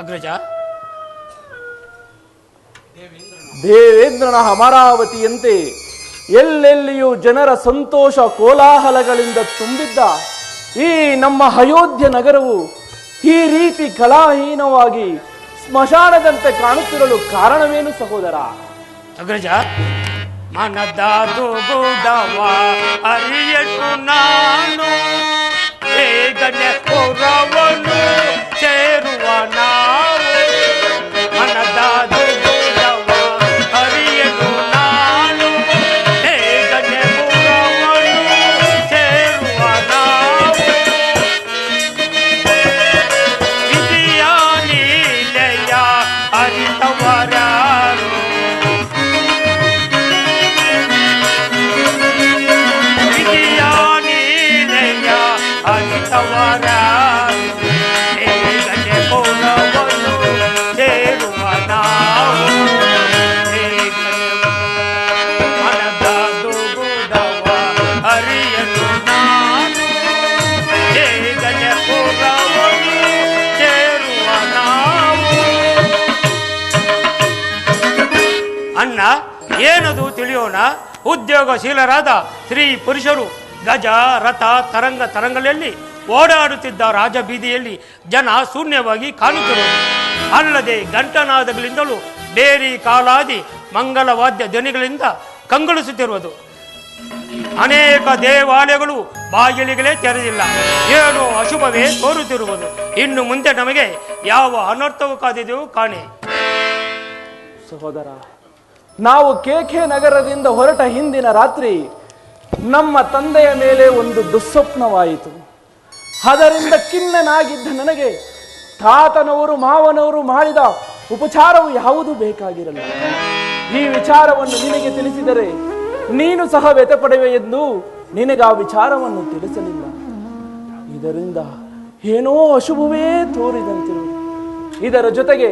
ಅಗ್ರಜ, ದೇವೇಂದ್ರನ ಅಮರಾವತಿಯಂತೆ ಎಲ್ಲೆಲ್ಲಿಯೂ ಜನರ ಸಂತೋಷ ಕೋಲಾಹಲಗಳಿಂದ ತುಂಬಿದ್ದ ಈ ನಮ್ಮ ಅಯೋಧ್ಯ ನಗರವು ಈ ರೀತಿ ಕಲಾಹೀನವಾಗಿ ಸ್ಮಶಾನದಂತೆ ಕಾಣುತ್ತಿರಲು ಕಾರಣವೇನು ಸಹೋದರ? ಅಗ್ರಜ, ಮನದಾದು ಗುಡವ ಅರಿಯಟು ನಾನು ಬೇಗನೆ ಪುರವನ್ನು ಸೇರುವ ನಾವು. ಮನದಾದು ಗುಡವ ಅರಿಯಟು ನಾನು ಬೇಗನೆ ಪುರವನ್ನು ಸೇರುವ ನಾವು. ವಿಧಿಯ ಲೀಲೆಯ ಅರಿತವರಾರು, ವಿಧಿಯ ಲೀಲೆಯ ಅರಿತವರಾರು ಬೇಗನೆ ಪುರವನ್ನು ಸೇರುವ ನಾವು. ಮನದಾದು ಗುಡವ ಅರಿಯಲು ನಾನು ಬೇಗನೆ ಪುರವನ್ನು ಸೇರುವ ನಾವು. ಅಣ್ಣ, ಏನದು ತಿಳಿಯೋಣ. ಉದ್ಯೋಗಶೀಲರಾದ ಸ್ತ್ರೀ ಪುರುಷರು ಗಜ ರಥ ತರಂಗಗಳಲ್ಲಿ ಓಡಾಡುತ್ತಿದ್ದ ರಾಜಬೀದಿಯಲ್ಲಿ ಜನ ಶೂನ್ಯವಾಗಿ ಕಾಣುತ್ತಿರುವುದು. ಅಲ್ಲದೆ ಘಂಟನಾದಗಳಿಂದಲೂ ಬೇರಿ ಕಾಲಾದಿ ಮಂಗಲವಾದ್ಯ ಧ್ವನಿಗಳಿಂದ ಕಂಗೊಳಿಸುತ್ತಿರುವುದು. ಅನೇಕ ದೇವಾಲಯಗಳು ಬಾಗಿಲಿಗಳೇ ತೆರೆದಿಲ್ಲ. ಏನೋ ಅಶುಭವೇ ತೋರುತ್ತಿರುವುದು. ಇನ್ನು ಮುಂದೆ ನಮಗೆ ಯಾವ ಅನರ್ಥವೂ ಕಾದಿದೆಯೋ ಕಾಣೆ. ಸಹೋದರ, ನಾವು ಕೇಕೆ ನಗರದಿಂದ ಹೊರಟ ಹಿಂದಿನ ರಾತ್ರಿ ನಮ್ಮ ತಂದೆಯ ಮೇಲೆ ಒಂದು ದುಸ್ವಪ್ನವಾಯಿತು. ಅದರಿಂದ ಖಿನ್ನನಾಗಿದ್ದ ನನಗೆ ತಾತನವರು ಮಾವನವರು ಮಾಡಿದ ಉಪಚಾರವು ಯಾವುದೂ ಬೇಕಾಗಿರಲಿಲ್ಲ. ಈ ವಿಚಾರವನ್ನು ನಿನಗೆ ತಿಳಿಸಿದರೆ ನೀನು ಸಹ ವ್ಯಥಪಡುವೆ ಎಂದು ನಿನಗೆ ಆ ವಿಚಾರವನ್ನು ತಿಳಿಸಲಿಲ್ಲ. ಇದರಿಂದ ಏನೋ ಅಶುಭವೇ ತೋರಿದಂತಿರುವುದು. ಇದರ ಜೊತೆಗೆ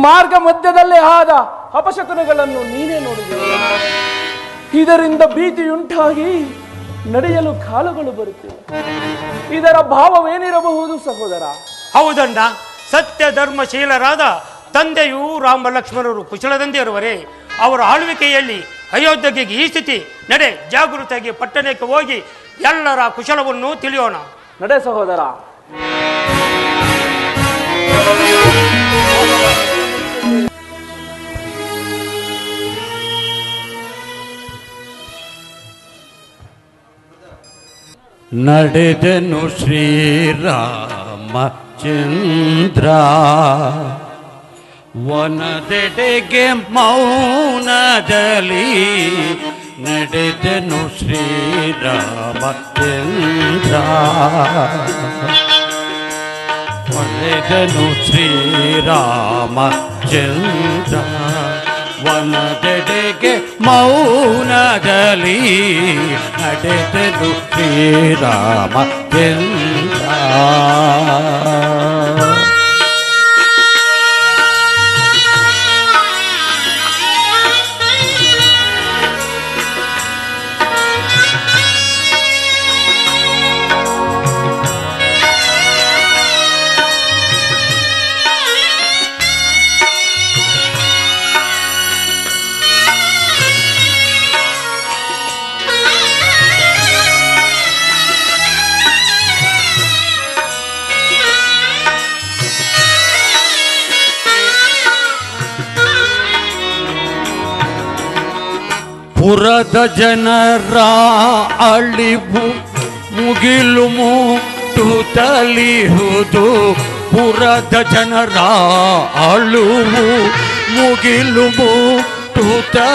ಮಾರ್ಗ ಮಧ್ಯದಲ್ಲೇ ಆದ ಅಪಶಕುನಗಳನ್ನು ನೀನೇ ನೋಡಿದೆ. ಇದರಿಂದ ಭೀತಿಯುಂಟಾಗಿ ನಡೆಯಲು ಕಾಲುಗಳು ಬರುತ್ತಿವೆ. ಇದರ ಭಾವವೇನಿರಬಹುದು ಸಹೋದರ? ಹೌದಣ್ಣ, ಸತ್ಯ ಧರ್ಮಶೀಲರಾದ ತಂದೆಯು ರಾಮ ಲಕ್ಷ್ಮಣರು ಕುಶಲದಂತೆಯರುವರೇ. ಅವರ ಆಳ್ವಿಕೆಯಲ್ಲಿ ಅಯೋಧ್ಯೆಗೆ ಈ ಸ್ಥಿತಿ. ನಡೆ, ಜಾಗೃತಿಯಾಗಿ ಪಟ್ಟಣಕ್ಕೆ ಹೋಗಿ ಎಲ್ಲರ ಕುಶಲವನ್ನು ತಿಳಿಯೋಣ. ನಡೆ ಸಹೋದರ. ನಡೆದನು ಶ್ರೀರಾಮಚಂದ್ರ ವನದೆಡೆಗೆ ಮೌನದಲ್ಲಿ, ನಡೆದನು ಶ್ರೀರಾಮಚಂದ್ರ ನಡೆದನು ಶ್ರೀರಾಮಚಂದ್ರ ವನದೆಡೆಗೆ ಮೌನದಲ್ಲಿ, ನಡೆದನು ಶ್ರೀರಾಮಚಂದ್ರ. ಪುರದ ಜನರ ಅಳಿವು ಮುಗಿಲು ಮುಟ್ಟುತ್ತಲಿಹುದು, ಪುರದ ಜನರ ಅಳುವು ಮುಗಿಲು ಮುಟ್ಟುತ್ತಲಿಹುದು,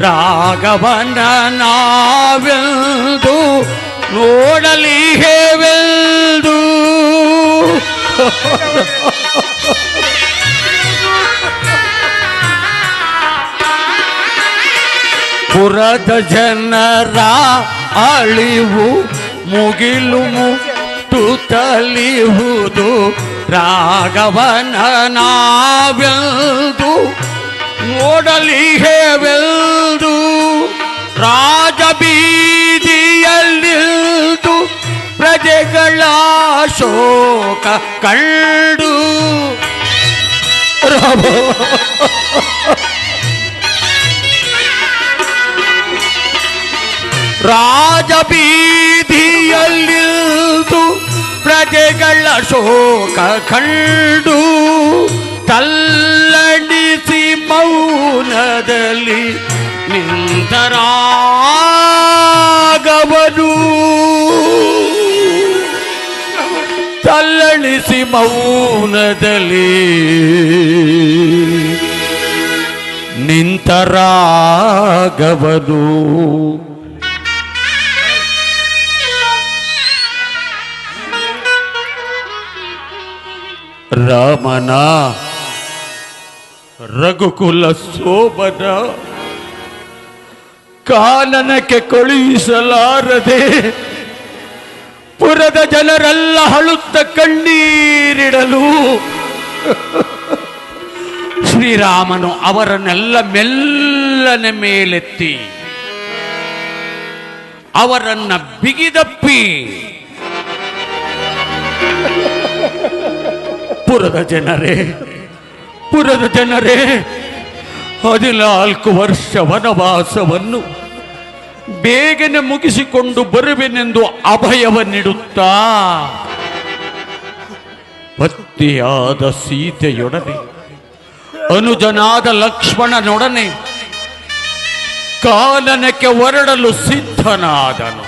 ರಾಘವನ ನಾವೆಂದು ನೋಡಲಿ ಹೇವೆಂದು. ಪುರದ ಜನರ ಅಳಿವು ಮುಗಿಲು ಮುಟ್ಟುತ್ತಲಿಹುದು, ರಾಘವನ ನಾವೆಂದು ನೋಡಲಿ ಹೇವೆಂದು, ರಾಜಬೀದಿಯಲ್ಲಿದ್ದು ಪ್ರಜೆಗಳ ಶೋಕ ಕಂಡು. ರಾಜಬೀದಿಯಲ್ಲಿದ್ದು ಪ್ರಜೆಗಳ ಶೋಕ ಕಂಡು, ತಲ್ಲಣಿಸಿ ಮೌನದಲ್ಲಿ ನಿಂತರಾಗವನು, ತಲ್ಲಣಿಸಿ ಮೌನದಲ್ಲಿ ನಿಂತರಾಗವನು. ರಾಮನ ರಘುಕುಲ ಶೋಭನ ಕಾನನಕ್ಕೆ ಕಳುಹಿಸಲಾರದೆ ಪುರದ ಜನರೆಲ್ಲ ಅಳುತ್ತ ಕಣ್ಣೀರಿಡಲು ಶ್ರೀರಾಮನು ಅವರನ್ನೆಲ್ಲ ಮೆಲ್ಲನೆ ಮೇಲೆತ್ತಿ ಅವರನ್ನ ಬಿಗಿದಪ್ಪಿ, ಪುರದ ಜನರೇ 14 ವರ್ಷ ವನವಾಸವನ್ನು ಬೇಗನೆ ಮುಗಿಸಿಕೊಂಡು ಬರುವೆನೆಂದು ಅಭಯವನ್ನಿಡುತ್ತಾ ಪತ್ನಿಯಾದ ಸೀತೆಯೊಡನೆ ಅನುಜನಾದ ಲಕ್ಷ್ಮಣನೊಡನೆ ಕಾನನಕ್ಕೆ ಹೊರಡಲು ಸಿದ್ಧನಾದನು.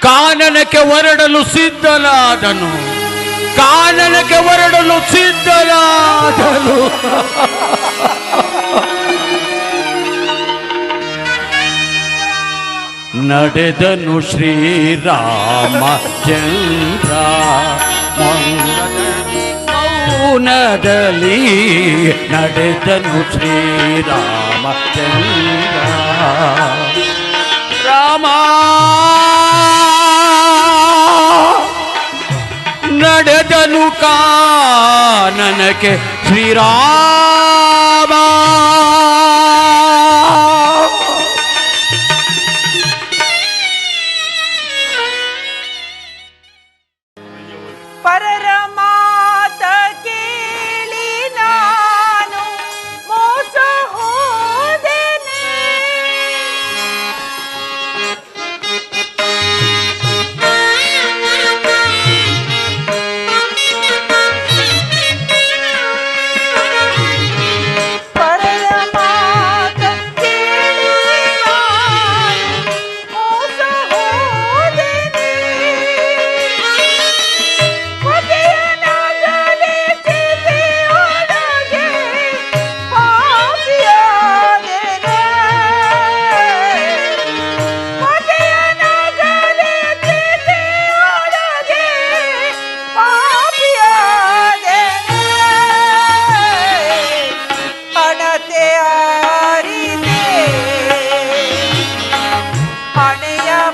ಕಾನನಕ್ಕೆ ಹೊರಡಲು ಸಿದ್ಧನಾದನು. ನಡೆದನು ಶ್ರೀರಾಮಚಂದ್ರ ಮೌನದಲ್ಲಿ, ನಡೆದನು ಶ್ರೀರಾಮಚಂದ್ರ. ರಾಮ ನಡೆದನು ಕಾನನಕ್ಕೆ ಶ್ರೀರಾಮ. ಪರರ ಮಾತ ಕೇಳಿ ನಾನು ಮೋಸ ಹೋದೆನೆ,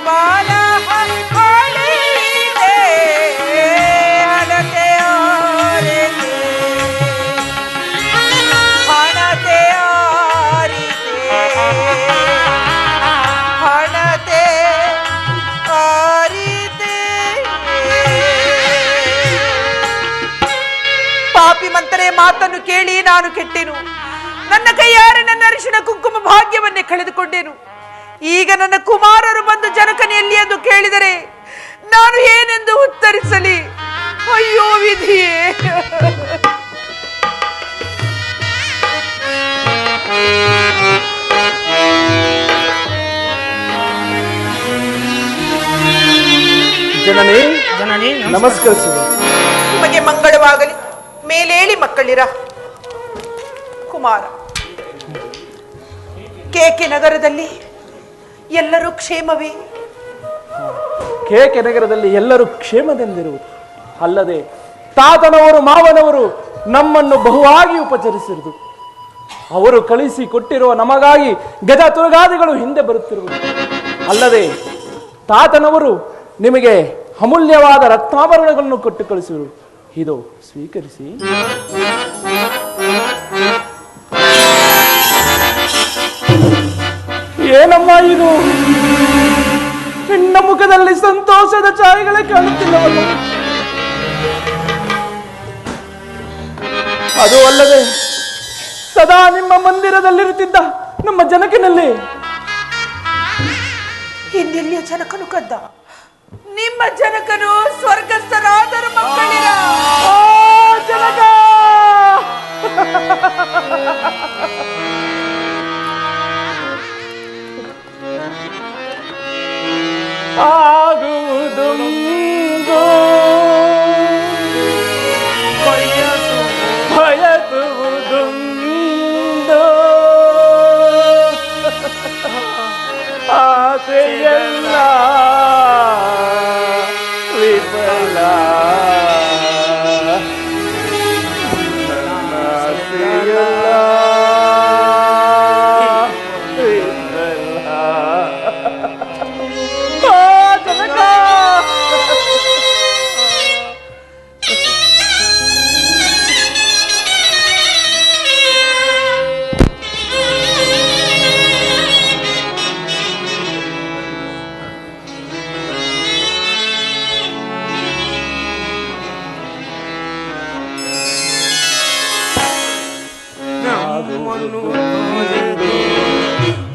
ಬಾಲ ಹೊಳೆಯಿದೆ ಹಣತೆ ಆರಿದೆ ಹಣತೆ ಆರಿದೆ ಹಣತೆ ಆರಿದೆ. ಪಾಪಿ ಮಂತರೆ ಮಾತನ್ನು ಕೇಳಿ ನಾನು ಕೆಟ್ಟೆನು. ನನ್ನ ಕೈಯಾರೆ ನನ್ನ ಅರಿಶಿಣ ಕುಂಕುಮ ಭಾಗ್ಯವನ್ನೇ ಕಳೆದುಕೊಂಡೆನು. ಈಗ ನನ್ನ ಕುಮಾರರು ಬಂದು ಜನಕನ ಎಲ್ಲಿ ಎಂದು ಕೇಳಿದರೆ ನಾನು ಏನೆಂದು ಉತ್ತರಿಸಲಿ? ಅಯ್ಯೋ ವಿಧಿಯೇ. ಜನನಿ ಜನನಿ ನಮಸ್ಕರಿಸುವೆ. ನಿಮಗೆ ಮಂಗಳವಾಗಲಿ. ಮೇಲೇಳಿ ಮಕ್ಕಳಿರ. ಕುಮಾರ, ಕೇಕೆ ನಗರದಲ್ಲಿ ಎಲ್ಲರೂ ಕ್ಷೇಮವೇ? ಕೇಕೆ ನಗರದಲ್ಲಿ ಎಲ್ಲರೂ ಕ್ಷೇಮದಿಂದಿರುವುದು ಅಲ್ಲದೆ ತಾತನವರು ಮಾವನವರು ನಮ್ಮನ್ನು ಬಹುವಾಗಿ ಉಪಚರಿಸಿರುವುದು. ಅವರು ಕಳಿಸಿ ಕೊಟ್ಟಿರುವ ನಮಗಾಗಿ ಗಜ ತುರಗಾದಿಗಳು ಹಿಂದೆ ಬರುತ್ತಿರುವುದು ಅಲ್ಲದೆ ತಾತನವರು ನಿಮಗೆ ಅಮೂಲ್ಯವಾದ ರತ್ನಾಭರಣಗಳನ್ನು ಕೊಟ್ಟು ಕಳಿಸಿರು. ಇದು ಸ್ವೀಕರಿಸಿ. ಏನಮ್ಮ ಇದು? ನಿನ್ನ ಮುಖದಲ್ಲಿ ಸಂತೋಷದ ಛಾಯೆಗಳೇ ಕಾಣುತ್ತಿಲ್ಲವಲ್ಲ? ಅದು ಅಲ್ಲದೆ ಸದಾ ನಿಮ್ಮ ಮಂದಿರದಲ್ಲಿರುತ್ತಿದ್ದ ನಮ್ಮ ಜನಕನಲ್ಲಿ ಹಿಂದೆಲ್ಲಿಯ ಜನಕನು ಕದ್ದ? ನಿಮ್ಮ ಜನಕನು ಸ್ವರ್ಗಸ್ಥರಾದರು ಮಕ್ಕಳಿರ. ಜನಕ ಆಗುವುದುಂಗೋ ಬಯಸುವುದುಂದೋ ಆಸೆಯಲ್ಲ ವಿಫಲ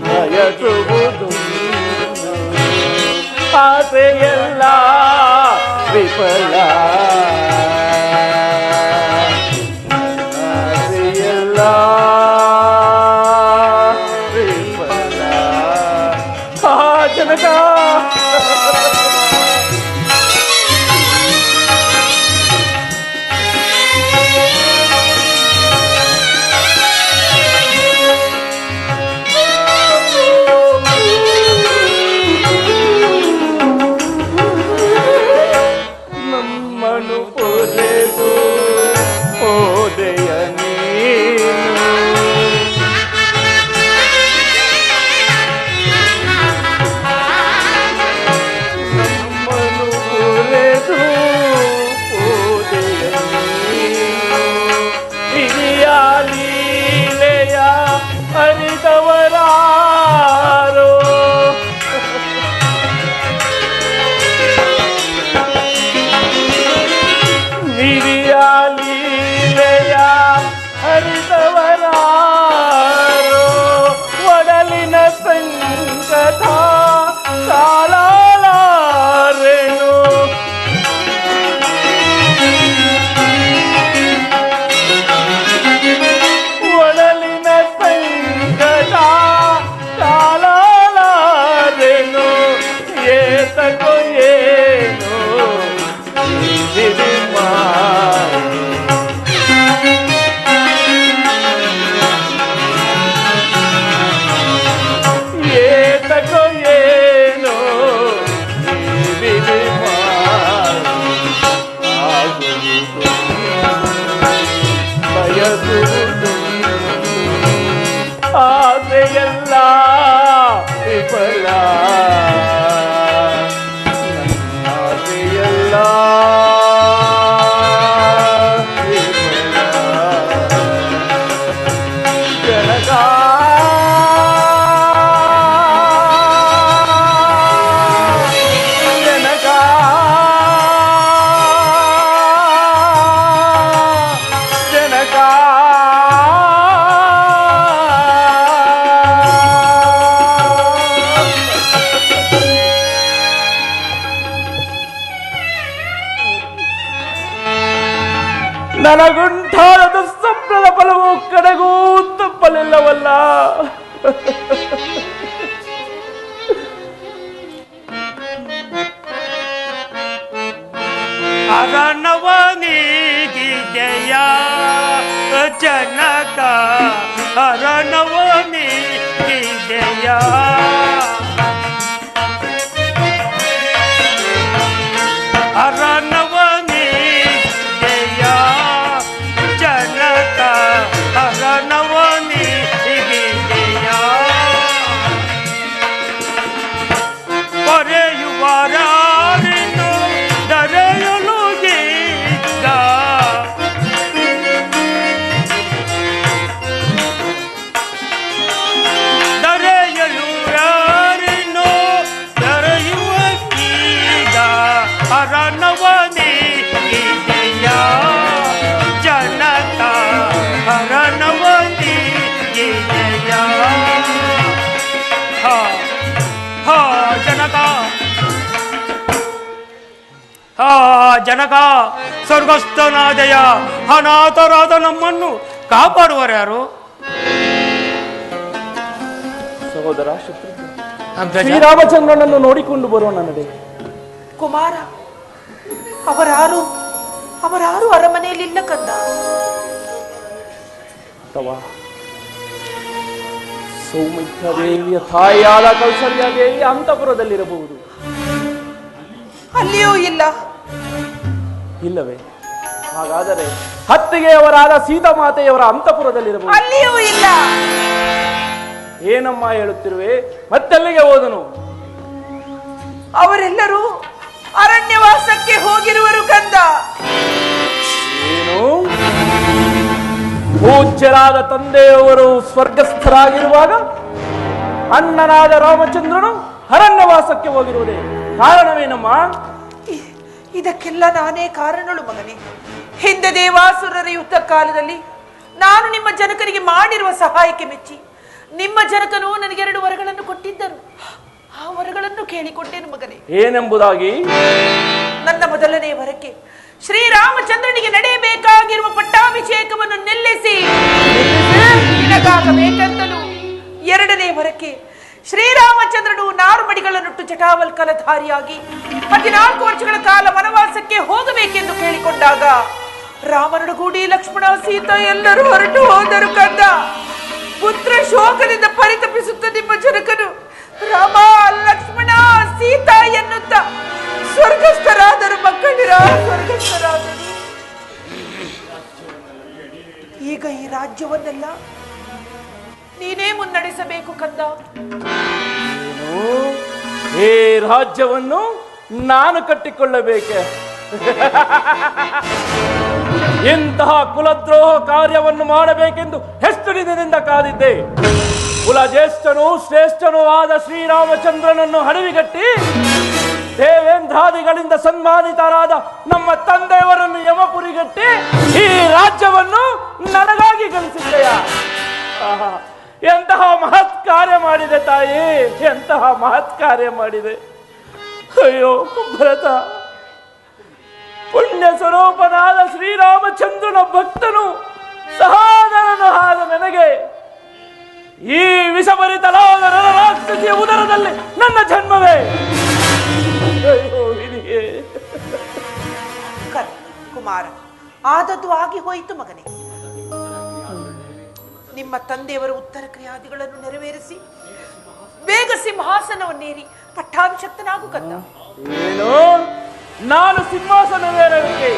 ಬಯಸುವುದು ಆಸೆಯಲ್ಲ ವಿಫಲ ಆಸೆಯಲ್ಲ ವಿಫಲ. ಜನಕ ಹರಿದವರಾರೋ ನಿರಿಯ ಲೀಲೆಯ ಹರಿದವರಾರೋ ಒಡಲಿನ ಸಂಕಟ ತಾಳಲಾರೆನು ಆಸೆಯಲ್ಲ ವಿಫಲ ನನಗುಂಟಾದ ದುಸ್ವಪ್ನದ ಫಲವು ಕಡೆಗೂ ತಪ್ಪಲಿಲ್ಲವಲ್ಲ. ಅರನವನಿಗಿದೆಯ ಜನಕ ಅರನವನಿಗಿದೆಯ ಅರನವನಿಗಿದೆಯ ಜನಕ ಅರನವನಿಗಿದೆಯ ಪೊರೆಯುವರಾರಿನು ದರೆಯಲು ಗೀಗ ದರೆಯಲು ಯಾರಿನೋ ದರೆಯುವ ಗೀಗ ಅರನವನಿಗಿದೆಯ ಜನಕ ಅರನವನಿಗಿದೆಯ ಹಾ ಜನಕ ಜನಕ ಸ್ವರ್ಗಸ್ಥನಾದೆಯ ಅನಾಥರಾದ ನಮ್ಮನ್ನು ಕಾಪಾಡುವರ್ಯಾರು? ಸಹೋದರ ಶತ್ರುಘ್ನ, ಶ್ರೀರಾಮಚಂದ್ರನನ್ನು ನೋಡಿಕೊಂಡು ಬರೋಣ ನಡೆ. ಕುಮಾರ, ಅವರಾರು ಅರಮನೆಯಲ್ಲಿಲ್ಲ ಕಂದ. ಅಥವಾ ಸೌಮಿತ್ರದೇವಿಯ ತಾಯಿಯಾದ ಕೌಸಲ್ಯಾದೇವಿ ಅಂತಃಪುರದಲ್ಲಿರಬಹುದು. ಅಲ್ಲಿಯೂ ಇಲ್ಲ. ಇಲ್ಲವೇ? ಹಾಗಾದರೆ ಹತ್ತಿಗೆಯವರಾದ ಸೀತಾಮಾತೆಯವರ ಅಂತಃಪುರದಲ್ಲಿರಬಹುದು. ಅಲ್ಲಿಯೂ ಇಲ್ಲ. ಏನಮ್ಮ ಹೇಳುತ್ತಿರುವೆ? ಮತ್ತೆಲ್ಲಿಗೆ ಹೋದನು? ಅವರೆಲ್ಲರೂ ಅರಣ್ಯವಾಸಕ್ಕೆ ಹೋಗಿರುವರು ಕಂದ. ಏನು? ಪೂಜ್ಯರಾದ ತಂದೆಯವರು ಸ್ವರ್ಗಸ್ಥರಾಗಿರುವಾಗ ಅಣ್ಣನಾದ ರಾಮಚಂದ್ರನು ಅರಣ್ಯವಾಸಕ್ಕೆ ಹೋಗಿರುವುದೇ ಕಾರಣವೇನಮ್ಮ? ಇದಕ್ಕೆಲ್ಲ ನಾನೇ ಕಾರಣಳು ಮಗನೇ. ಹಿಂದೆ ದೇವಾಸುರರ ಯುದ್ಧ ಕಾಲದಲ್ಲಿ ನಾನು ನಿಮ್ಮ ಜನಕನಿಗೆ ಮಾಡಿರುವ ಸಹಾಯಕ್ಕೆ ಮೆಚ್ಚಿ ನಿಮ್ಮ ಜನಕನು ನನಗೆ 2 ವರಗಳನ್ನು ಕೊಟ್ಟಿದ್ದರು. ಆ ವರಗಳನ್ನು ಕೇಳಿಕೊಟ್ಟೇನು ಮಗನೇ. ಏನೆಂಬುದಾಗಿ? ನನ್ನ ಮೊದಲನೇ ವರಕ್ಕೆ ಶ್ರೀರಾಮಚಂದ್ರನಿಗೆ ನಡೆಯಬೇಕಾಗಿರುವ ಪಟ್ಟಾಭಿಷೇಕವನ್ನು ನಿಲ್ಲಿಸಿ ನಿನಗಾಗಬೇಕೆಂತಲೂ, 2ನೇ ವರಕ್ಕೆ ಶ್ರೀರಾಮಚಂದ್ರನು ನಾರುಮಡಿಗಳನ್ನುಟ್ಟು ಜಟಾವಲ್ಕಲಧಾರಿಯಾಗಿ 14 ವರ್ಷಗಳ ಕಾಲ ವನವಾಸಕ್ಕೆ ಹೋಗಬೇಕೆಂದು ಕೇಳಿಕೊಂಡಾಗ ರಾಮನೊಡಗೂಡಿ ಲಕ್ಷ್ಮಣ ಸೀತಾ ಎಲ್ಲರೂ ಹೊರಟು ಹೋದರು ಕಂದ. ಪುತ್ರ ಶೋಕದಿಂದ ಪರಿತಪಿಸುತ್ತ ನಿಮ್ಮ ಜನಕನು ರಾಮ ಲಕ್ಷ್ಮಣ ಸೀತಾ ಎನ್ನುತ್ತ ಸ್ವರ್ಗಸ್ಥರಾದರು. ಮಕ್ಕಳಿರ ಸ್ವರ್ಗಸ್ಥರಾದರು. ಈಗ ಈ ರಾಜ್ಯವನ್ನೆಲ್ಲ ನೀನೇ ಮುನ್ನಡೆಸಬೇಕು ಕಂದ. ಈ ರಾಜ್ಯವನ್ನು ನಾನು ಕಟ್ಟಿಕೊಳ್ಳಬೇಕೆ? ಇಂತಹ ಕುಲದ್ರೋಹ ಕಾರ್ಯವನ್ನು ಮಾಡಬೇಕೆಂದು ಎಷ್ಟು ದಿನದಿಂದ ಕಾದಿದ್ದೆ. ಕುಲಜ್ಯೇಷ್ಠನೂ ಶ್ರೇಷ್ಠನೂ ಆದ ಶ್ರೀರಾಮಚಂದ್ರನನ್ನು ಹಡವಿಗಟ್ಟಿ ದೇವೇಂದ್ರಾದಿಗಳಿಂದ ಸನ್ಮಾನಿತರಾದ ನಮ್ಮ ತಂದೆಯವರನ್ನು ಯಮಪುರಿಗಟ್ಟಿ ಈ ರಾಜ್ಯವನ್ನು ನನಗಾಗಿ ಗಳಿಸಿದ್ದೆಯ. ಎಂತಹ ಮಹತ್ ಕಾರ್ಯ ಮಾಡಿದೆ ತಾಯಿ, ಎಂತಹ ಮಹತ್ ಕಾರ್ಯ ಮಾಡಿದೆ. ಅಯ್ಯೋ ಭರತ, ಪುಣ್ಯ ಸ್ವರೂಪನಾದ ಶ್ರೀರಾಮಚಂದ್ರನ ಭಕ್ತನು ಸಹೋದರನು ಆದ ನನಗೆ ಈ ವಿಷಭರಿತಲಾದ ರಾಕ್ಷಸಿಯ ಉದರದಲ್ಲಿ ನನ್ನ ಜನ್ಮವೇ. ಅಯ್ಯೋ ವಿಧಿಯೇ. ಕುಮಾರ, ಆದದ್ದು ಆಗಿ ಹೋಯಿತು ಮಗನೇ. ನಿಮ್ಮ ತಂದೆಯವರ ಉತ್ತರ ಕ್ರಿಯಾದಿಗಳನ್ನು ನೆರವೇರಿಸಿ ಬೇಗ ಸಿಂಹಾಸನವನ್ನೇರಿ ಪಟ್ಟಾಭಿಷಕ್ತನಾಗು ಕಂದ. ಏನು? ನಾನು ಸಿಂಹಾಸನವೇರಲಿಕ್ಕೆ?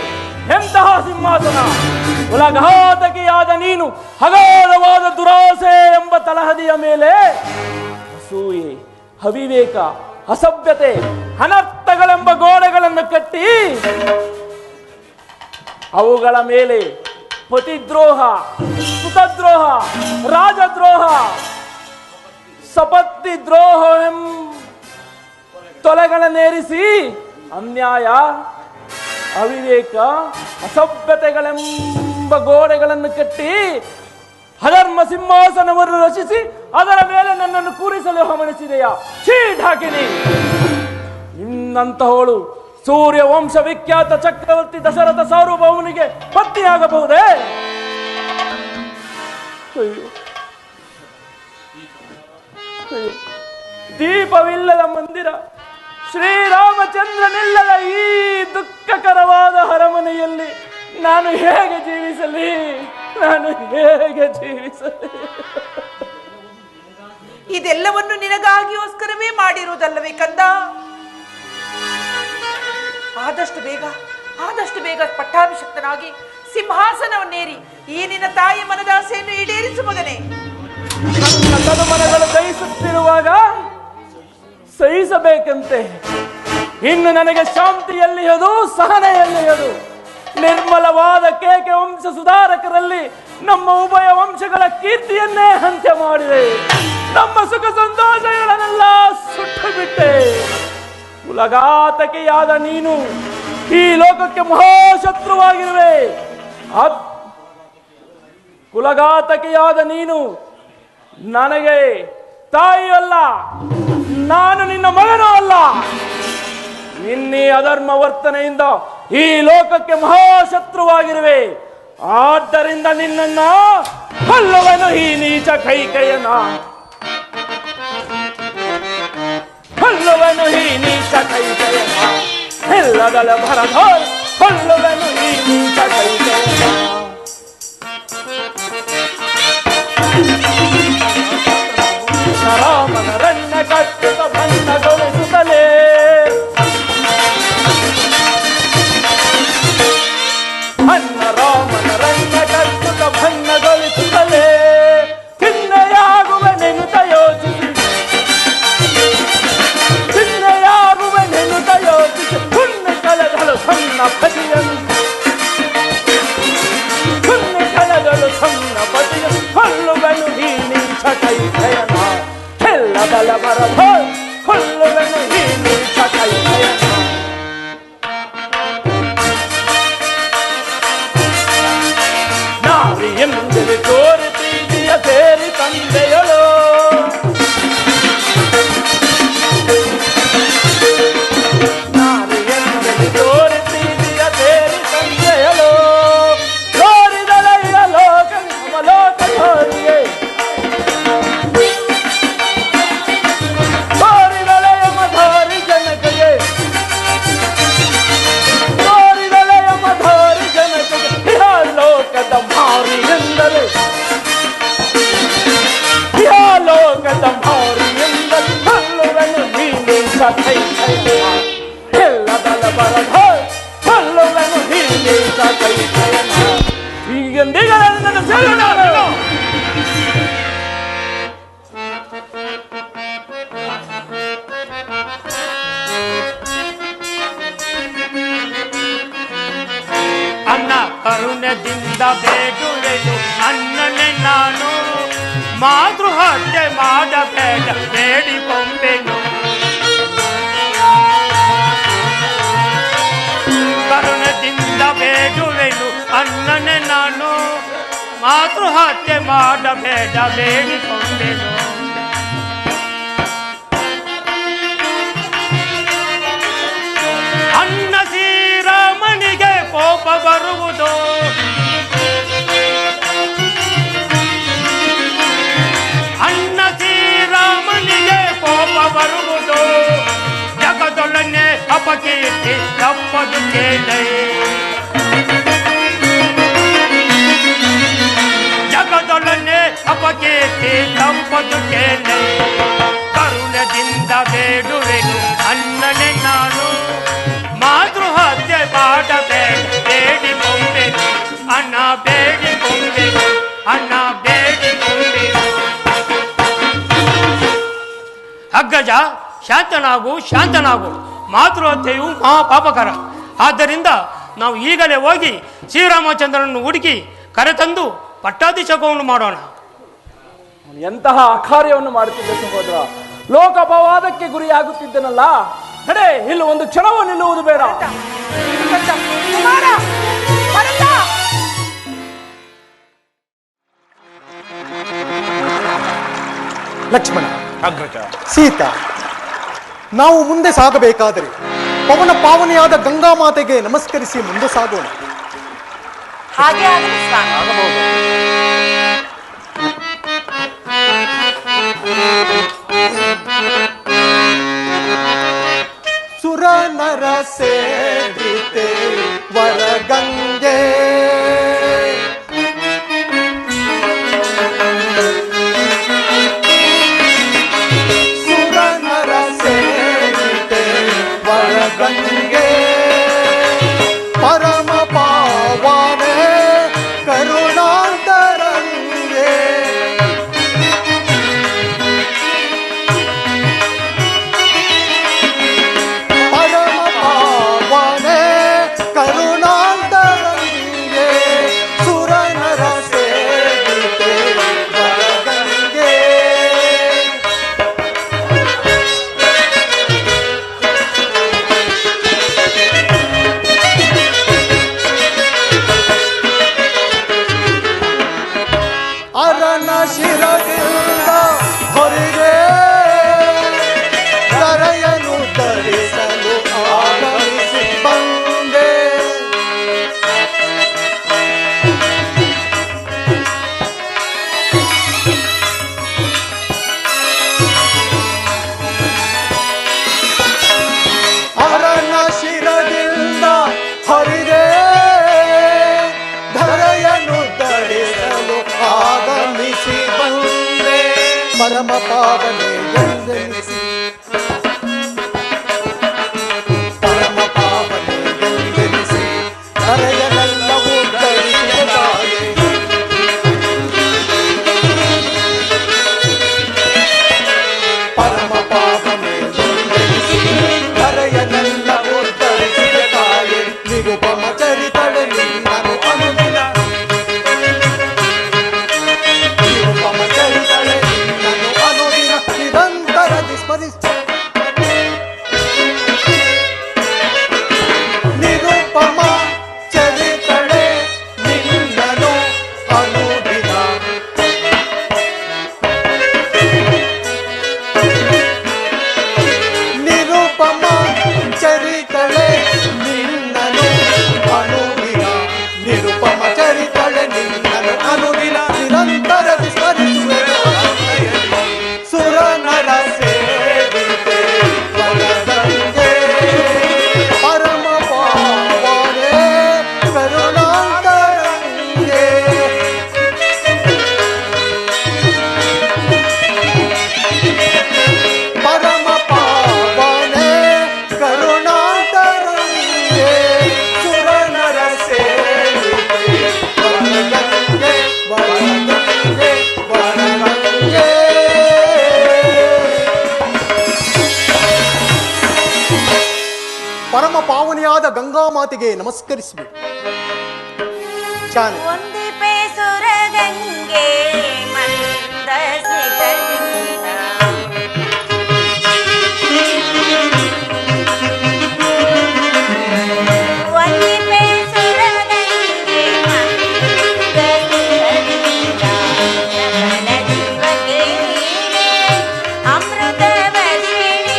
ಎಂತಹ ಸಿಂಹಾಸನ? ಕುಲಘಾತಕಿಯಾದ ನೀನು ಅಗಾಧವಾದ ದುರಾಸೆ ಎಂಬ ತಲಹದಿಯ ಮೇಲೆ ಅಸೂಯೆ, ಅವಿವೇಕ, ಅಸಭ್ಯತೆ, ಅನರ್ಥಗಳೆಂಬ ಗೋಡೆಗಳನ್ನು ಕಟ್ಟಿ ಅವುಗಳ ಮೇಲೆ ಪತಿದ್ರೋಹ, ಸುತದ್ರೋಹ, ರಾಜದ್ರೋಹ, ಸಪತ್ನಿ ದ್ರೋಹ ತೊಲೆಗಳನ್ನೇರಿಸಿ ಅನ್ಯಾಯ, ಅವಿವೇಕ, ಅಸಭ್ಯತೆಗಳೆಂಬ ಗೋಡೆಗಳನ್ನು ಕಟ್ಟಿ ಅಧರ್ಮ ಸಿಂಹಾಸನವನ್ನು ರಚಿಸಿ ಅದರ ಮೇಲೆ ನನ್ನನ್ನು ಕೂರಿಸಲು ಹವಣಿಸಿದೆಯಾ? ಚೀಟ್ ಹಾಕಿನಿ. ನಿನ್ನಂತಹವಳು ಸೂರ್ಯ ವಂಶ ವಿಖ್ಯಾತ ಚಕ್ರವರ್ತಿ ದಶರಥ ಸಾರ್ವಭೌಮನಿಗೆ ಪತ್ನಿಯಾಗಬಹುದೇ? ಅಯ್ಯೋ, ದೀಪವಿಲ್ಲದ ಮಂದಿರ, ಶ್ರೀರಾಮಚಂದ್ರನಿಲ್ಲದ ಈ ದುಃಖಕರವಾದ ಅರಮನೆಯಲ್ಲಿ ನಾನು ಹೇಗೆ ಜೀವಿಸಲಿ? ಇದೆಲ್ಲವನ್ನು ನಿನಗಾಗಿಯೋಸ್ಕರವೇ ಮಾಡಿರುವುದಲ್ಲವೇ ಕಂದ? ಆದಷ್ಟು ಬೇಗ ಪಟ್ಟಾಭಿಷಕ್ತನಾಗಿ ಸಿಂಹಾಸನವನ್ನೇರಿ ಈ ನಿನ್ನ ತಾಯಿ ಮನದಾಸೆಯನ್ನು ಈಡೇರಿಸು ಮಗನೇ. ನನ್ನ ತನುಮನಗಳು ದಹಿಸುತ್ತಿರುವಾಗ ಸಹಿಸಬೇಕಂತೆ. ಇನ್ನು ನನಗೆ ಶಾಂತಿಯಲ್ಲಿಯದು, ಸಹನೆಯಲ್ಲಿಯದು. ನಿರ್ಮಲವಾದ ಕೇಕೆ ವಂಶ ಸುಧಾರಕರಲ್ಲಿ ನಮ್ಮ ಉಭಯ ವಂಶಗಳ ಕೀರ್ತಿಯನ್ನೇ ಅಂತ್ಯ ಮಾಡಿದೆ. ನಮ್ಮ ಸುಖ ಸಂತೋಷಗಳನ್ನೆಲ್ಲ ಸುಟ್ಟು ಬಿಟ್ಟೆ. ಉಲಗಾತಕಿಯಾದ ನೀನು ಈ ಲೋಕಕ್ಕೆ ಮಹಾಶತ್ರುವಾಗಿರುವೆ. ಕುಲಘಾತಕಿಯಾದ ನೀನು ನನಗೆ ತಾಯಿಯಲ್ಲ, ನಾನು ನಿನ್ನ ಮಗನೂ ಅಲ್ಲ. ನಿನ್ನೆ ಅಧರ್ಮ ವರ್ತನೆಯಿಂದ ಈ ಲೋಕಕ್ಕೆ ಮಹಾಶತ್ರುವಾಗಿರುವೆ. ಆದ್ದರಿಂದ ನಿನ್ನನ್ನ ಕೊಲ್ಲುವನು ಈ ನೀಚ ಕೈಕೆಯನ, ಕೊಲ್ಲುವನು ಈ ನೀಚ ಕೈಕೆಯನ. ಎಲ್ಲದಳ ಭರದ ಕೊಲ್ಲುವನು ಈ ನೀಚ ಕೈಕೆಯನ. ರಾಮನ ರಣ್ಣ ಕಟ್ಟುತ್ತ ಬಣ್ಣಗೊಳಿಸುತ್ತಲೇ ರಾಮನ ರಣ್ಣ ಕಟ್ಟುತ್ತ ಬಣ್ಣಗೊಳಿಸುತ್ತಲೇ ಚಿಹ್ನೆಯಾಗುವನೆನುತ ಯೋಚಿಸಿ, ಚಿಹ್ನೆಯಾಗುವನೆನುತ ಯೋಚಿಸಿ ಪುಣ್ಯ ಕಳೆದಳು ಸಣ್ಣ ಪತಿಯನ್ನು, ಪುಣ್ಯ ಕಳೆದಳು ಸಣ್ಣ ಪತಿಯನ್ನು. ಕೊಲ್ಲುವನು ಈ ನೀಚ ಕೈಕೆಯನ, ಎಲ್ಲದಳ ಮರದ ಕೊಲ್ಲುವನು ಈ ನೀಚ ಕೈಕೆಯನ. ನಾರಿ ಎಂದರೆ ತೋರಿ ಪ್ರೀತಿಯ ಸೇರಿ ತಂದೆಯಳು, ನಾರಿ ಎಂದರೆ ತೋರಿ ಪ್ರೀತಿಯ ಸೇರಿ ತಂದೆಯಳು. ತೋರಿದಳೆಯ ಲೋಕ ಲೋಕ ತೋರಿಗೆ, ತೋರಿದಳೆಯ ಮಧೋರಿ ಜನತೆಗೆ, ತೋರಿದಳೆಯ ಮಧೋರಿ ಜನತೆಗೆ. ಲೋಕದ ಮಾರಿ ಎಂದರೆ, ಲೋಕದ ಮಾರಿ ಎಂದರೆ ಕೊಲ್ಲುವನು ಈ ನೀಚ ಕೈಕೆಯನ. ಎಲ್ಲದಳ ಬರದ ಕೊಲ್ಲುವನು ಈ ನೀಚ ಕೈಕೆಯನ. ಈಗಂದಿಗಳನ್ನು ಸೇರೋಣ. ಅನ್ನ ಕರುಣದಿಂದ ಬೇಡುವೆನು ಅನ್ನನೆ ನಾನು, ಮಾತೃಹತ್ಯೆ ಮಾಡಬೇಡ ಬೇಡಿಕೊಂಬೆನು. ಕರುಣದಿಂದ ಬೇಡುವೆನು ಅನ್ನನೆ ನಾನು, ಮಾತೃಹತ್ಯೆ ಮಾಡಬೇಡ ಬೇಡಿಕೊಂಬೆನು. ಅನ್ನ ಶ್ರೀರಾಮನಿಗೆ ಕೋಪ ಬರುವುದು, ಅನ್ನ ಶ್ರೀರಾಮನಿಗೆ ಕೋಪ ಬರುವುದು. ಜಗದೊಡನೆ ಅಪಕೀರ್ತಿ ತಪ್ಪದು ಕೇಳೆ, ಜಗದೊಡನೆ ಅಪಕೀರ್ತಿ ತಪ್ಪದು ಕೇಳೆ. ಕರುಣದಿಂದ ಬೇಡುವೆನು ಅನ್ನನೆ ನಾನು, ಮಾತೃಹತ್ಯೆ ಮಾಡಬೇಡ ಬೇಡಿಕೊಂಬೆನು. ಅನ್ನ ಬೇಡಿಕೊಂಬೆನು, ಅನ್ನ ಬೇಡಿಕೊಂಬೆನು. ಅಗ್ಗಜ, ಶಾಂತನಾಗು, ಶಾಂತನಾಗು. ಮಾತೃಹತ್ಯೆಯು ಮಹಾಪಾಪಕರ. ಆದ್ದರಿಂದ ನಾವು ಈಗಲೇ ಹೋಗಿ ಶ್ರೀರಾಮಚಂದ್ರನನ್ನು ಹುಡುಕಿ ಕರೆತಂದು ಪಟ್ಟಾಭಿಷೇಕವನ್ನು ಮಾಡೋಣ. ಎಂತಹ ಅಕಾರ್ಯವನ್ನು ಮಾಡುತ್ತಿದ್ದ ಸಹೋದರ. ಲೋಕಪವಾದಕ್ಕೆ ಗುರಿಯಾಗುತ್ತಿದ್ದನಲ್ಲ. ನಡೆ, ಇಲ್ಲಿ ಒಂದು ಕ್ಷಣವೂ ನಿಲ್ಲುವುದು ಬೇಡ. ಕುಮಾರ, ಭರತ! ಲಕ್ಷ್ಮಣ, ಸೀತಾ, ನಾವು ಮುಂದೆ ಸಾಗಬೇಕಾದರೆ ಪವನ ಪಾವನೆಯಾದ ಗಂಗಾ ಮಾತೆಗೆ ನಮಸ್ಕರಿಸಿ ಮುಂದೆ ಸಾಗೋಣ. ಹಾಗೆ ಆಗಲಿ ಸ್ವಾಮಿ. ಸುರ ನರ ಸೇವಿತೆ ವರಗಂಗೆ ಸುರ ನರ ಸೇವಿತೆ ವರಗಂಗೆ ಪರಮ ಪಾವನೆ ಕರುಣಾಂತರಂಗೆ ಪರಮ ಪಾವನೆ ಕರುಣಾಂತರಂಗೆ ಸುರ ನರ ಸೇವಿತೆ ವರಗಂಗೆ ಅರನ ಶಿರದಿಂದ ಹೊರಗೆ ಕರೆಯನು ತರಿಸಲು ಆಗಮಿಸಿ ಬಂದೆ. ಅರನ ಶಿರದಿಂದ ಹೊರಗೆ ಧರೆಯನು ತರಿಸಲು ಆಗಮಿಸಿ ಬಂದೆ. ಪರಮ ಪಾವನೆ ಎಂದೆನಿಸಿ ಪರಮ ಪಾವನೆ ಎಂದೆನಿಸಿ ಧರೆಯನೆಲ್ಲವೂ ಧರಿಸಿದ ತಾಯೇ. ಪರಮ ಪಾವನೆ ಎಂದೆನಿಸಿ ಧರೆಯನೆಲ್ಲವೂ ಧರಿಸಿದ ತಾಯೇ. ನಿರುಪಮ ಚರಿತಳೆ ನಾನು ಅನುದಿನ ನಿರುಪಮ ಚರಿತಳೆ ನಾನು ಅನುದಿನ ನಿರಂತರದಿ ಸ್ಮರಿಸ ನಿರುಪಮ ಚರಿತಳೆ ನಿನ್ನನು ಅನುದಿನ ನಿರುಪಮ ಚರಿತಳೆ ನಿನ್ನನು ಅನುದಿನ ನಿರುಪಮ ಚರಿತಳೆ ನಿನ್ನನು ಅನುದಿನ ನಿರಂತರದಿ ಸ್ಮರಿಸುವೆ. ಸುರ ನರ ಸೇವಿತೆ ವರಗಂಗೆ ಪರಮ ಪಾವನೆ ಕರುಣಾಂತರಂಗೆ ಪರಮ ಪಾವನೆ ಕರುಣಾಂತರಂಗೆ ಸುರ ನರ ಸೇವಿತೆ ವರಗಂಗೆ ವರಗಂಗೆ ವರಗಂಗೆ. ಪರಮ ಪಾವನೆಯಾದ ಗಂಗಾ ಮಾತೆಗೆ ನಮಸ್ಕರಿಸಬೇಕು. ಚಾನೆ ಒಂದಿಪೆ ಸುರಗಂಗೆ ಮಂದ ಸ್ಮಿತದಿಂದ ಒಂದಿಪೆ ಸುರಗಂಗೆ ಮಂದ ಸ್ಮಿತದಿಂದ ನಮನ ಜೀವಕ್ಕೆ ನೀನೆ ಅಮೃತ ವರ್ಷಿಣಿ.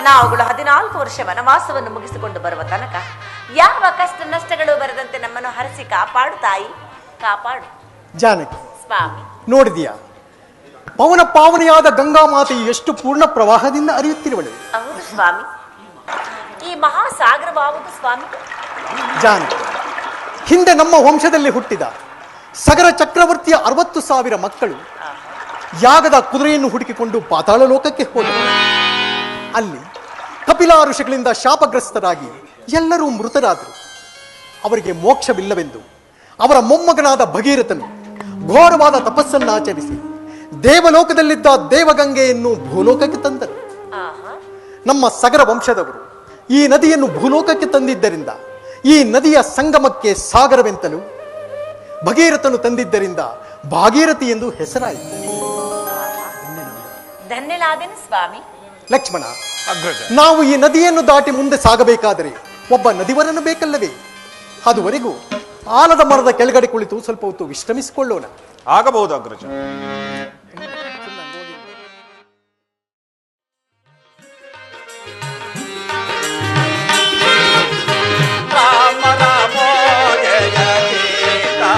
ನಾವುಗಳು 14 ವರ್ಷ ವನವಾಸವನ್ನು ಮುಗಿಸಿಕೊಂಡು ಬರುವ ತನಕ ಯಾವ ಕಷ್ಟ ನಷ್ಟಗಳು ಬರದಂತೆ ನಮ್ಮನ್ನು ಹರಸಿ ಕಾಪಾಡು ತಾಯಿ, ಕಾಪಾಡು. ಜಾನಕಿ, ಸ್ವಾಮಿ, ನೋಡಿದೀಯಾ ಪವನ ಪಾವನೆಯಾದ ಗಂಗಾ ಮಾತೆಯು ಎಷ್ಟು ಪೂರ್ಣ ಪ್ರವಾಹದಿಂದ ಹರಿಯುತ್ತಿರುವಳು. ಹೌದು ಸ್ವಾಮಿ. ಈ ಮಹಾಸಾಗರವಾವುದು ಸ್ವಾಮಿ. ಜಾನಕಿ, ಹಿಂದೆ ನಮ್ಮ ವಂಶದಲ್ಲಿ ಹುಟ್ಟಿದ ಸಗರ ಚಕ್ರವರ್ತಿಯ 60,000 ಮಕ್ಕಳು ಯಾಗದ ಕುದುರೆಯನ್ನು ಹುಡುಕಿಕೊಂಡು ಪಾತಾಳ ಲೋಕಕ್ಕೆ ಹೋದರು. ಅಲ್ಲಿ ಕಪಿಲ ಋಷಿಗಳಿಂದ ಶಾಪಗ್ರಸ್ತರಾಗಿ ಎಲ್ಲರೂ ಮೃತರಾದರು. ಅವರಿಗೆ ಮೋಕ್ಷವಿಲ್ಲವೆಂದು ಅವರ ಮೊಮ್ಮಗನಾದ ಭಗೀರಥನು ಘೋರವಾದ ತಪಸ್ಸನ್ನಾಚರಿಸಿ ದೇವಲೋಕದಲ್ಲಿದ್ದ ದೇವಗಂಗೆಯನ್ನು ಭೂಲೋಕಕ್ಕೆ ತಂದರು. ನಮ್ಮ ಸಗರ ವಂಶದವರು ಈ ನದಿಯನ್ನು ಭೂಲೋಕಕ್ಕೆ ತಂದಿದ್ದರಿಂದ ಈ ನದಿಯ ಸಂಗಮಕ್ಕೆ ಸಾಗರವೆಂತಲೂ, ಭಗೀರಥನು ತಂದಿದ್ದರಿಂದ ಭಾಗೀರಥಿ ಎಂದು ಹೆಸರಾಯಿತು. ಧನ್ಯನಾದೆನು ಸ್ವಾಮಿ. ಲಕ್ಷ್ಮಣ, ನಾವು ಈ ನದಿಯನ್ನು ದಾಟಿ ಮುಂದೆ ಸಾಗಬೇಕಾದರೆ ಒಬ್ಬ ನದಿವರನ್ನು ಬೇಕಲ್ಲವೇ? ಅದುವರೆಗೂ ಆಲದ ಮರದ ಕೆಳಗಡೆ ಕುಳಿತು ಸ್ವಲ್ಪ ಹೊತ್ತು ವಿಶ್ರಮಿಸಿಕೊಳ್ಳೋಣ. ಆಗಬಹುದು ಅಗ್ರಜ. ರಾಮ ರಾಮ ಜಯ ಸೀತಾ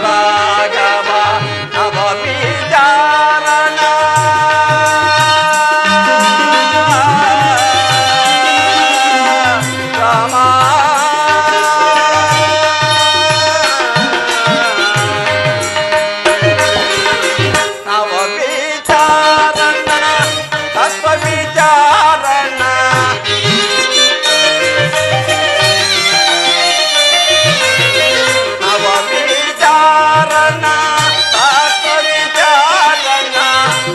ರಾಘವ ನವ ವಿಚಾರಣ ರಾಮ ನವ ವಿಚಾರಣ ತತ್ವ ವಿಚಾರಣ ನವ ವಿಚಾರಣ ತತ್ವ ವಿಚಾರಣ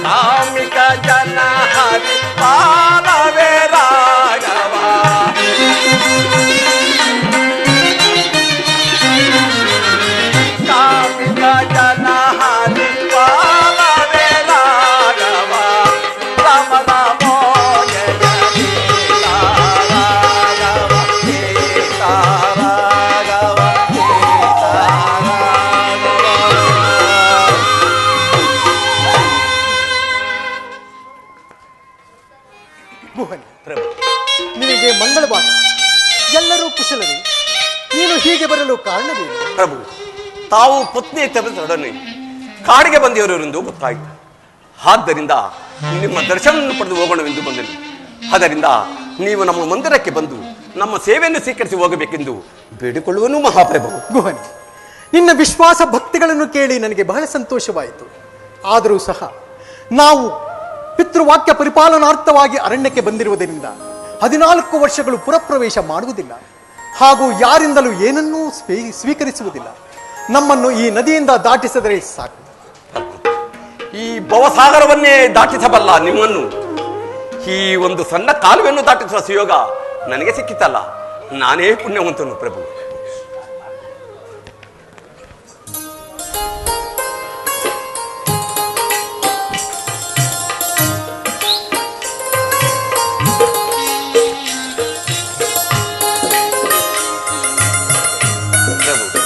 ಕಾಮಿಕ ಜನ ಹರಿ ಪಾಲವೇ ರಾಘವ ಕಾಮಿಕ ಜನ ಹರಿ ಪಾಲವೇ ರಾಘವ ರಾಮ ರಾಮ ಜಯ ಸೀತಾ ರಾಘವ ಸೀತಾ ರಾಘವ ಸೀತಾ ರಾಘವ. ಗುಹನಿ, ನಿನಗೆ ಮಂಗಳವಾದ ಎಲ್ಲರೂ ಕುಶಲವೇ? ನೀನು ಹೀಗೆ ಬರಲು ಕಾರಣವೇನು? ಪ್ರಭು, ತಾವು ಪತ್ನಿಯ ತರದೊಡನೆ ಕಾಡಿಗೆ ಬಂದಿರುವರೆಂದು ಗೊತ್ತಾಯಿತು. ಆದ್ದರಿಂದ ನಿಮ್ಮ ದರ್ಶನವನ್ನು ಪಡೆದು ಹೋಗೋಣವೆಂದು ಬಂದೆನು. ಆದ್ದರಿಂದ ನೀವು ನಮ್ಮ ಮಂದಿರಕ್ಕೆ ಬಂದು ನಮ್ಮ ಸೇವೆಯನ್ನು ಸ್ವೀಕರಿಸಿ ಹೋಗಬೇಕೆಂದು ಬೇಡಿಕೊಳ್ಳುವನು ಮಹಾಪ್ರಭು. ಗುಹನಿ, ನಿನ್ನ ವಿಶ್ವಾಸ ಭಕ್ತಿಗಳನ್ನು ಕೇಳಿ ನನಗೆ ಬಹಳ ಸಂತೋಷವಾಯಿತು. ಆದರೂ ಸಹ ನಾವು ಪಿತೃವಾಕ್ಯ ಪರಿಪಾಲನಾರ್ಥವಾಗಿ ಅರಣ್ಯಕ್ಕೆ ಬಂದಿರುವುದರಿಂದ 14 ವರ್ಷಗಳು ಪುರಪ್ರವೇಶ ಮಾಡುವುದಿಲ್ಲ, ಹಾಗೂ ಯಾರಿಂದಲೂ ಏನನ್ನೂ ಸ್ವೀಕರಿಸುವುದಿಲ್ಲ. ನಮ್ಮನ್ನು ಈ ನದಿಯಿಂದ ದಾಟಿಸಿದರೆ ಸಾಕು. ಈ ಭವಸಾಗರವನ್ನೇ ದಾಟಿಸಬಲ್ಲ ನಿಮ್ಮನ್ನು ಈ ಒಂದು ಸಣ್ಣ ಕಾಲುವೆಯನ್ನು ದಾಟಿಸುವ ಸುಯೋಗ ನನಗೆ ಸಿಕ್ಕಿತಲ್ಲ. ನಾನೇ ಪುಣ್ಯವಂತನು ಪ್ರಭು. ಪ್ರಭು,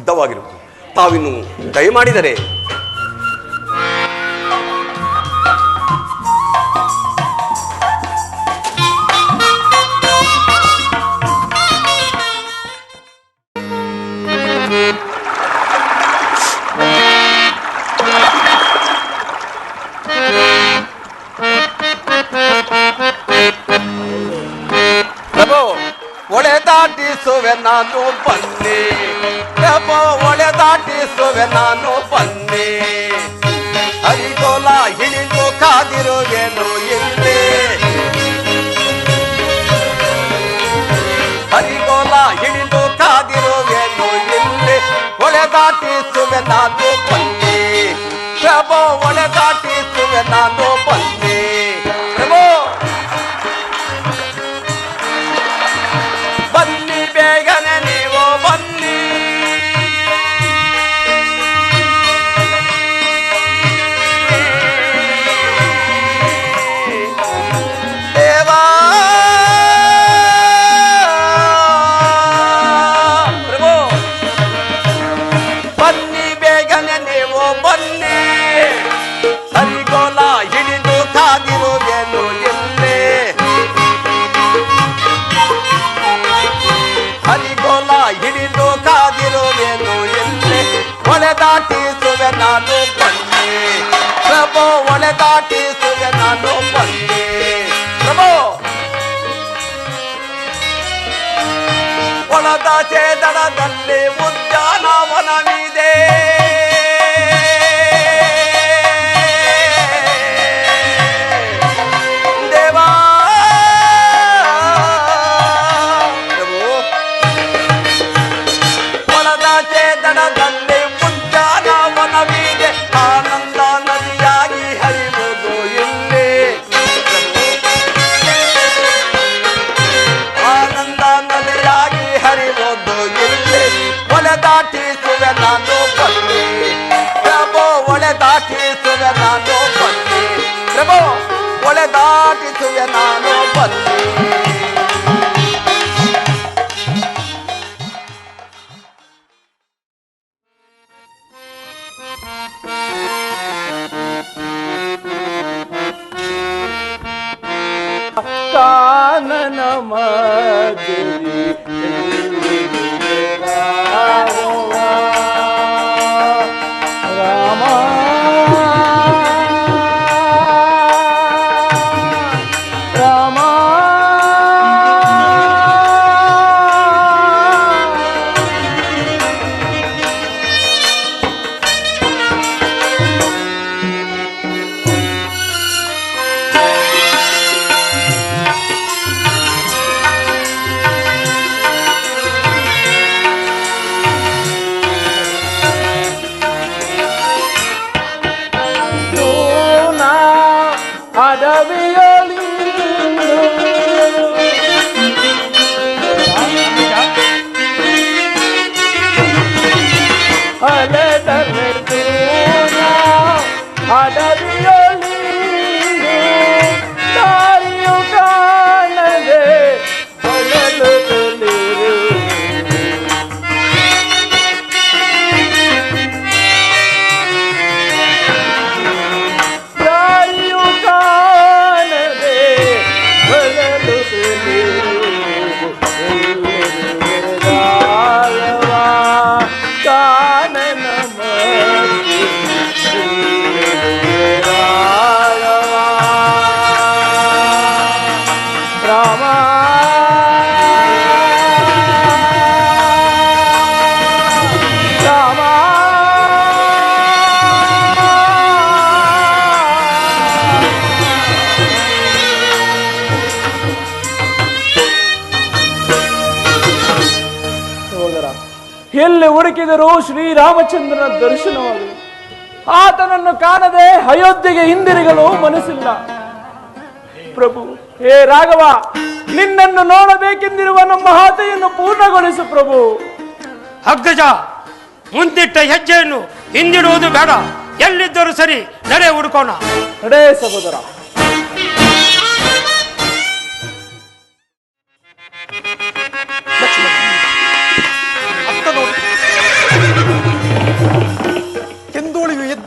ಸಿದ್ಧವಾಗಿರುವುದು. ತಾವಿನ್ನು ದಯಮಾಡಿದರೆ ಪ್ರಭು ಒಳೆ ದಾಟಿಸುವೆ ನಾನು ಬನ್ನಿ, ಪ್ರಭು ಒಳೆ ದಾಟಿಸುವೆ ನಾನು ಬನ್ನಿ, ಹರಿಗೋಲ ಹಿಡಿದು ಕಾದಿರುವೆನು ಇಲ್ಲಿ, ಹರಿಗೋಲ ಹಿಡಿದು ಕಾದಿರುವೆನು ಇಲ್ಲಿ, ಒಳೆ ದಾಟಿಸುವೆ ನಾನು ಬನ್ನಿ, ಪ್ರಭು ಒಳೆ ದಾಟಿಸುವೆ ನಾನು ಬನ್ನಿ. ಪ್ರಭು ಬನ್ನಿ ಬೇಗನೆ ನೀವು ಬನ್ನಿ, ದೇವಾ ಪ್ರಭು ಬನ್ನಿ ಬೇಗನೆ ನೀವು ಬನ್ನಿ, ಹರಿಗೋಲ ಹಿಡಿದು ಕಾದಿರುವೆನು ಇಲ್ಲಿ, ಹರಿಗೋಲ ಹಿಡಿದು ಕಾದಿರುವೆನು ಇಲ್ಲಿ, ಒಳೆ ದಾಟಿಸುವೆ ನಾನು ಬನ್ನಿ, ಪ್ರಭು ಒಳೆ ದಾಟಿಸುವೆ ನಾನು ಬನ್ನಿ. ಪ್ರಭು ಒಳದಾಚೆ ದಡದಲ್ಲಿ ಉದ್ಯಾನವನವಿದೆ, ದೇವಾ ಒಳದಾಚೆ ದಡದಲ್ಲಿ ಉದ್ಯಾನವನವಿದೆ, ಆನಂದ ನದಿಯಾಗಿ ಹರಿಯುವುದು ಇಲ್ಲಿ, ಆನಂದ ನದಿಯಾಗಿ ಹರಿಯುವುದು ಇಲ್ಲಿ, ಒಳೆ ದಾಟಿಸುವೆ ನಾನು ಬನ್ನಿ, ಪ್ರಭು ಒಳೆ ದಾಟಿಸುವೆ ನಾನು ಬನ್ನಿ, ಪ್ರಭು ಒಳೆ ದಾಟಿಸುವೆ ನಾನು ಬನ್ನಿ. ಕಾನನ ಮಗರಿ ರಾಮ ರಾಮ ಎಲ್ಲಿ ಹುಡುಕಿದರೂ ಶ್ರೀರಾಮಚಂದ್ರನ ದರ್ಶನವಾಗಲಿ. ಆತನನ್ನು ಕಾಣದೆ ಅಯೋಧ್ಯೆಗೆ ಹಿಂದಿರುಗಲು ಮನಸ್ಸಿಲ್ಲ. ಪ್ರಭು, ಹೇ ರಾಘವ, ನಿನ್ನನ್ನು ನೋಡಬೇಕೆಂದಿರುವ ನಮ್ಮ ಆಸೆಯನ್ನು ಪೂರ್ಣಗೊಳಿಸು ಪ್ರಭು. ಅಗ್ಗಜ, ಮುಂದಿಟ್ಟ ಹೆಜ್ಜೆಯನ್ನು ಹಿಂದಿಡುವುದು ಬೇಡ. ಎಲ್ಲಿದ್ದರೂ ಸರಿ, ನಡೆ ಹುಡುಕೋಣ. ನಡೆ ಸಹೋದರ. ಅತ್ತ ನೋಡಿ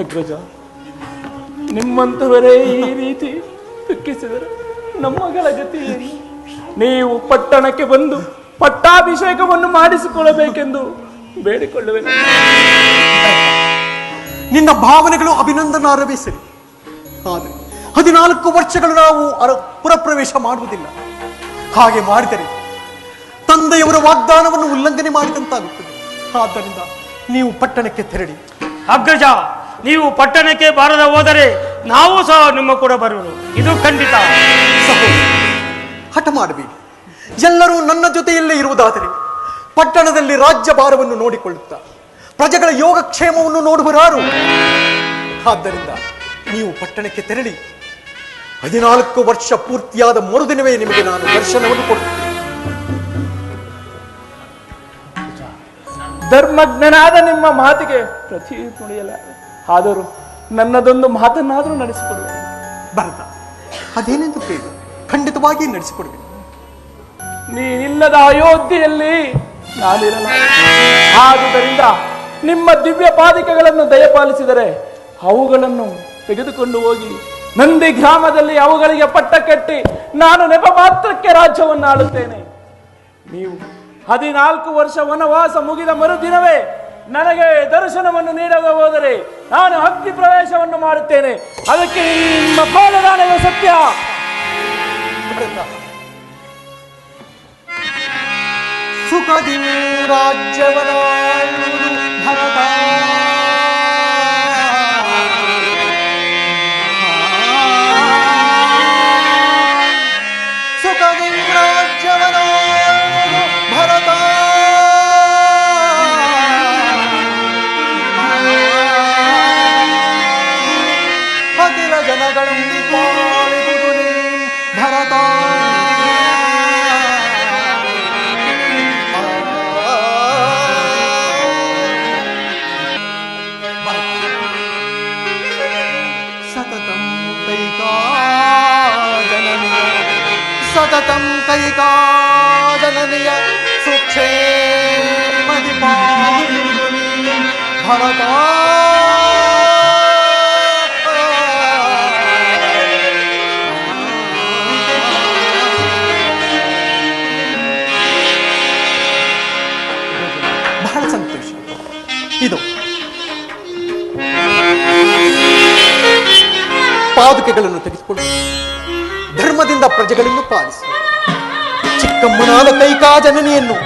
ಅಗ್ರಜ, ನಿಮ್ಮಂತವರೇ ಈ ರೀತಿ ದುಃಖಿಸಿದರೆ ನಮ್ಮಗಳ ಗತಿ ಏನು? ನೀವು ಪಟ್ಟಣಕ್ಕೆ ಬಂದು ಪಟ್ಟಾಭಿಷೇಕವನ್ನು ಮಾಡಿಸಿಕೊಳ್ಳಬೇಕೆಂದು ಬೇಡಿಕೊಳ್ಳುವೆ. ನಿನ್ನ ಭಾವನೆಗಳು ಅಭಿನಂದನಾರ್ಹವೇ ಸರಿ, ಆದರೆ 14 ವರ್ಷಗಳು ನಾವು ಪುರಪ್ರವೇಶ ಮಾಡುವುದಿಲ್ಲ. ಹಾಗೆ ಮಾಡಿದರೆ ತಂದೆಯವರ ವಾಗ್ದಾನವನ್ನು ಉಲ್ಲಂಘನೆ ಮಾಡಿದಂತಾಗುತ್ತದೆ. ಆದ್ದರಿಂದ ನೀವು ಪಟ್ಟಣಕ್ಕೆ ತೆರಳಿ. ಅಗ್ರಜ, ನೀವು ಪಟ್ಟಣಕ್ಕೆ ಬಾರದ ಹೋದರೆ ನಾವು ಸಹ ನಿಮ್ಮ ಕೂಡ ಬರುವುದು, ಇದು ಖಂಡಿತ. ಹಠ ಮಾಡಬೇಡಿ. ಎಲ್ಲರೂ ನನ್ನ ಜೊತೆಯಲ್ಲೇ ಇರುವುದಾದರೆ ಪಟ್ಟಣದಲ್ಲಿ ರಾಜ್ಯ ಭಾರವನ್ನು ನೋಡಿಕೊಳ್ಳುತ್ತಾ ಪ್ರಜೆಗಳ ಯೋಗಕ್ಷೇಮವನ್ನು ನೋಡುವರಾರು. ಆದ್ದರಿಂದ ನೀವು ಪಟ್ಟಣಕ್ಕೆ ತೆರಳಿ. 14 ವರ್ಷ ಪೂರ್ತಿಯಾದ ಮರುದಿನವೇ ನಿಮಗೆ ನಾನು ದರ್ಶನವನ್ನು ಕೊಡುತ್ತೇನೆ. ಧರ್ಮಜ್ಞನಾದ ನಿಮ್ಮ ಮಾತಿಗೆ ಪ್ರತಿ ನುಡಿಯಲ್ಲ. ಆದರೂ ನನ್ನದೊಂದು ಮಾತನ್ನಾದರೂ ನಡೆಸಿಕೊಡುವೆ. ಭರತ, ಅದೇನೆಂದು ಕೇಳಿ ಖಂಡಿತವಾಗಿ ನಡೆಸಿಕೊಡುವೆ. ನೀನಿಲ್ಲದ ಅಯೋಧ್ಯೆಯಲ್ಲಿ ನಾನಿರಲ್ಲ. ಆದುದರಿಂದ ನಿಮ್ಮ ದಿವ್ಯ ಪಾದಿಕೆಗಳನ್ನು ದಯಪಾಲಿಸಿದರೆ ಅವುಗಳನ್ನು ತೆಗೆದುಕೊಂಡು ಹೋಗಿ ನಂದಿ ಗ್ರಾಮದಲ್ಲಿ ಅವುಗಳಿಗೆ ಪಟ್ಟ ಕಟ್ಟಿ ನಾನು ನೆಪ ಮಾತ್ರಕ್ಕೆ ರಾಜ್ಯವನ್ನು ಆಳುತ್ತೇನೆ. ನೀವು 14 ವರ್ಷ ವನವಾಸ ಮುಗಿದ ಮರುದಿನವೇ ನನಗೆ ದರ್ಶನವನ್ನು ನೀಡದೆ ಹೋದರೆ ನಾನು ಅಗ್ನಿ ಪ್ರವೇಶವನ್ನು ಮಾಡುತ್ತೇನೆ. ಅದಕ್ಕೆ ನಿಮ್ಮ ಪಾಲದಾನದ ಸತ್ಯ. ಸುಖದಿ ರಾಜ್ಯವನಾಳುವುದು ಭರತ. ಸುಖದಿ ರಾಜ್ಯವನಾಳುವುದು ಭರತ. ಅಖಿಲ ಜನಗಳನ್ನು ಪಾಲಿಸುವುದು ನೀ ಭರತ. ಸತತಂ ಕೈಕಾ ಜನನಿಯ ಸುಕ್ಷೇಮದಿ ಪಾಲಿಸುವುದು ನೀ ಭರತ. ಬಹಳ ಸಂತೋಷ. ಇದು ಪಾದುಕೆಗಳನ್ನು ತೆಗೆದುಕೊಂಡು ಧರ್ಮದಿಂದ ಪ್ರಜೆಗಳನ್ನು ಪಾಲಿಸಿ ಚಿಕ್ಕಮ್ಮನಾದ ಕೈಕಾ ಜನನಿಯನ್ನು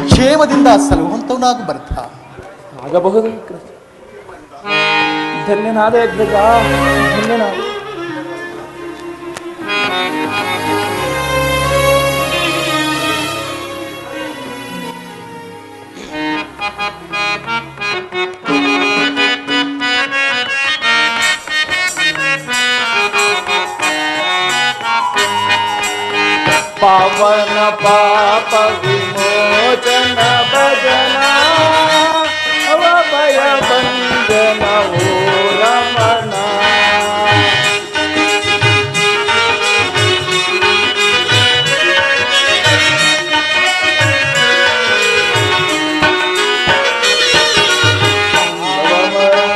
ಕ್ಷೇಮದಿಂದ ಸಲುವಂತವನಾಗಿ ಬರ್ತ ಆಗಬಹುದು. ಧನ್ಯನಾದ ಅಗ್ರಜ, ಧನ್ಯನಾದ. ಪಾವನ ಪಾಪ ವಿಮೋಚನ ಭಜನ ಅವಭಯ ಬಂಧನ ಓ ರಮಣ.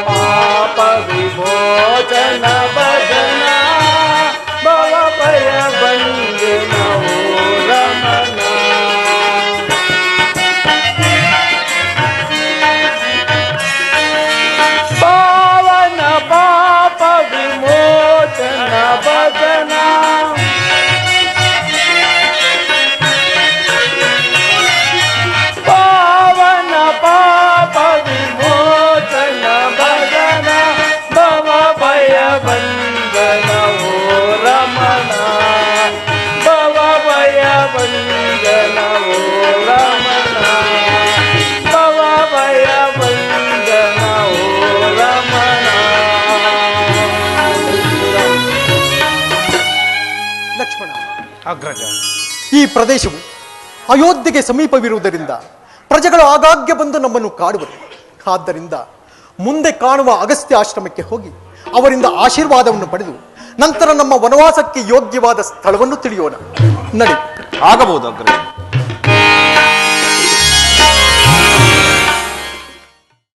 ಪಾಪ ವಿಮೋಚನ ಭಜನ ಭವಭಯ ಬಂಧನ ಅಗ್ರಜ, ಈ ಪ್ರದೇಶವು ಅಯೋಧ್ಯೆಗೆ ಸಮೀಪವಿರುವುದರಿಂದ ಪ್ರಜೆಗಳು ಆಗಾಗ್ಗೆ ಬಂದು ನಮ್ಮನ್ನು ಕಾಡುವರು. ಆದ್ದರಿಂದ ಮುಂದೆ ಕಾಣುವ ಅಗಸ್ತ್ಯ ಆಶ್ರಮಕ್ಕೆ ಹೋಗಿ ಅವರಿಂದ ಆಶೀರ್ವಾದವನ್ನು ಪಡೆದು ನಂತರ ನಮ್ಮ ವನವಾಸಕ್ಕೆ ಯೋಗ್ಯವಾದ ಸ್ಥಳವನ್ನು ತಿಳಿಯೋಣ. ನಡಿ. ಆಗಬಹುದು ಅಗ್ರಜ.